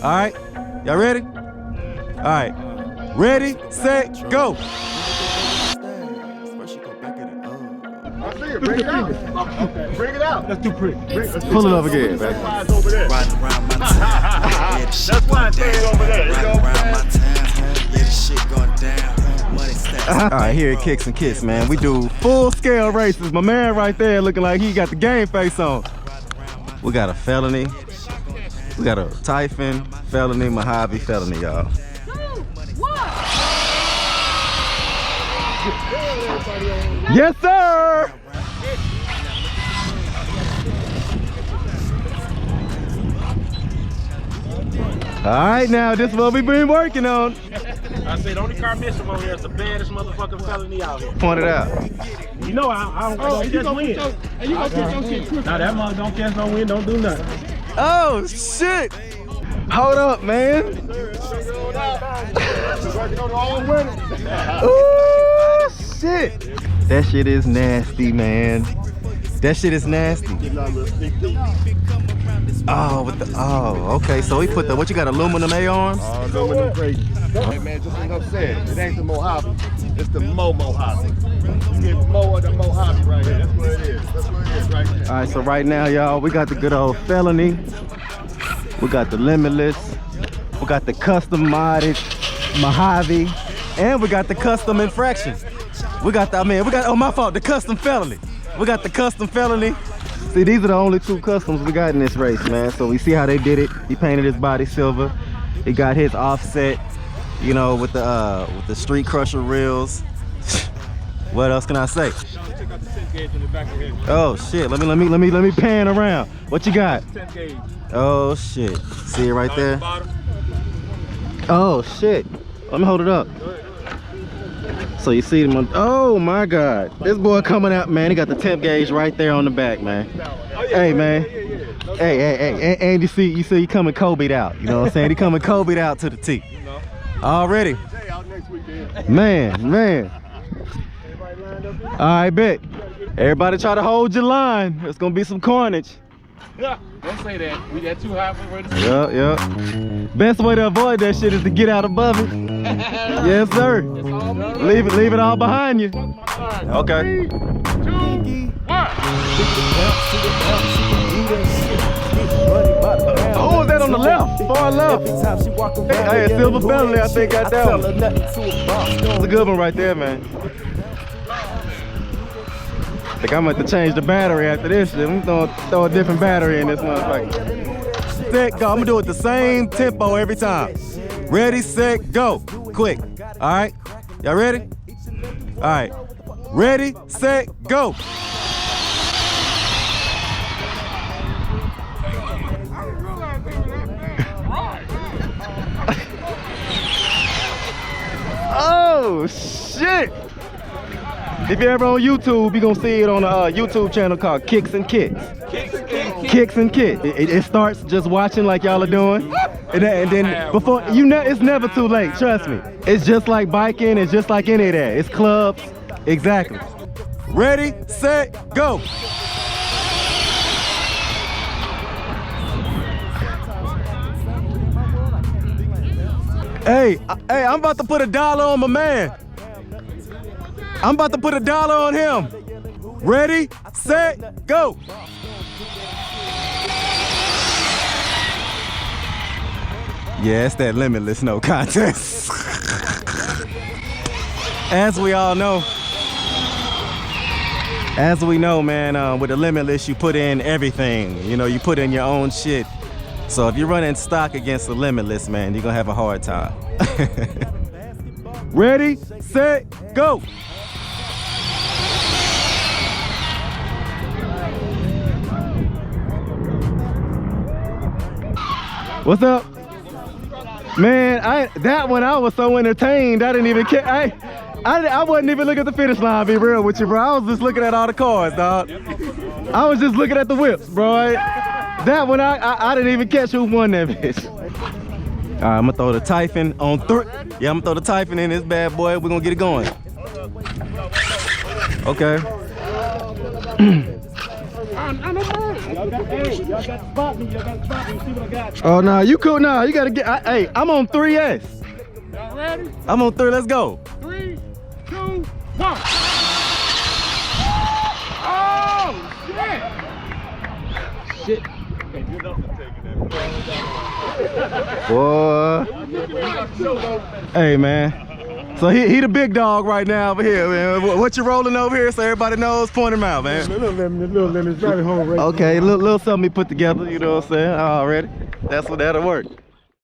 All right, y'all ready? All right, ready, set, go. Bring it out. Bring it out. Let's do pretty. Pull it up again, man. That's why it's over there. That's why it's over there. You know? All right, here at Kicks and Kits, man. We do full scale races. My man right there looking like he got the game face on. We got a Felony. We got a Typhon, Felony, Mojave, Felony, y'all. Yes, sir! All right, now this is what we've been working on. I said, the only car missing over here is the baddest motherfucking Felony out here. Point it out. You know I don't catch wind. And you gonna catch your shit quick. Now that mother don't catch no wind, don't do nothing. Oh, shit! Hold up, man. Ooh, shit! That shit is nasty, man. That shit is nasty. Oh, with the okay. So he put the what you got, aluminum A-arms? Aluminum crazy. Hey man, just like I said, it ain't the Mojave, it's the Mojave. You get Mo of the Mojave right here. That's what it is. That's what it is right there. All right, so right now, y'all, we got the good old Felony. We got the Limitless. We got the custom modded Mojave, and we got the custom Infraction. We got the, oh my fault, the custom Felony. We got the custom Felony. See, these are the only two customs we got in this race, man. So we see how they did it. He painted his body silver. He got his offset, you know, with the Street Crusher reels. What else can I say? Oh shit! Let me pan around. What you got? Oh shit! See it right there? Oh shit! Let me hold it up. So you see them on, oh my God, this boy coming out, man. He got the temp gauge right there on the back, man. Hey man, hey, and you see he coming Kobe'd out, you know what I'm saying? He coming Kobe'd out to the T. Already. Man. All right, bet. Everybody try to hold your line. There's gonna be some carnage. Don't say that. We got too high for it. Yeah. Best way to avoid that shit is to get out above it. Yes, sir. Leave it all behind you. Okay. 3, 2, 1. Who was that on the left? Far left. Hey, Silver Felony, I think got that one. That's a good one right there, man. I think I'm going to change the battery after this shit. I'm going to throw a different battery in this motherfucker. Set, go. I'm going to do it the same tempo every time. Ready, set, go. Quick. All right. Y'all ready? All right. Ready, set, go. Oh, shit. If you're ever on YouTube, you're gonna see it on a YouTube channel called Kicks and Kits. Kicks and Kits. It starts just watching like y'all are doing, and then before it's never too late. Trust me. It's just like biking. It's just like any of that. It's clubs. Exactly. Ready, set, go. Hey, I'm about to put $1 on my man. I'm about to put $1 on him. Ready, set, go. Yeah, it's that Limitless no contest. As we all know, man, with the Limitless, you put in everything. You know, you put in your own shit. So if you're running stock against the Limitless, man, you're gonna have a hard time. Ready, set, go. What's up? Man, that one I was so entertained, I didn't even care. I wasn't even looking at the finish line, I'll be real with you, bro. I was just looking at all the cars, dog. I was just looking at the whips, bro. That one, I didn't even catch who won that bitch. All right, I'm gonna throw the Typhon on 3. Yeah, I'm gonna throw the Typhon in this bad boy. We're gonna get it going. Okay. Y'all got to spot me. Y'all got to spot me. See what I got. Oh, no, you cool. No, you got to get. Hey, I'm on 3S. Y'all ready? I'm on 3. Let's go. 3, 2, 1. Oh, shit. Boy. Hey, man. So he the big dog right now over here, man. What you rolling over here so everybody knows? Point him out, man. Little lemons, driving home right. Okay, little something he put together, you know what I'm saying? Already. That'll work.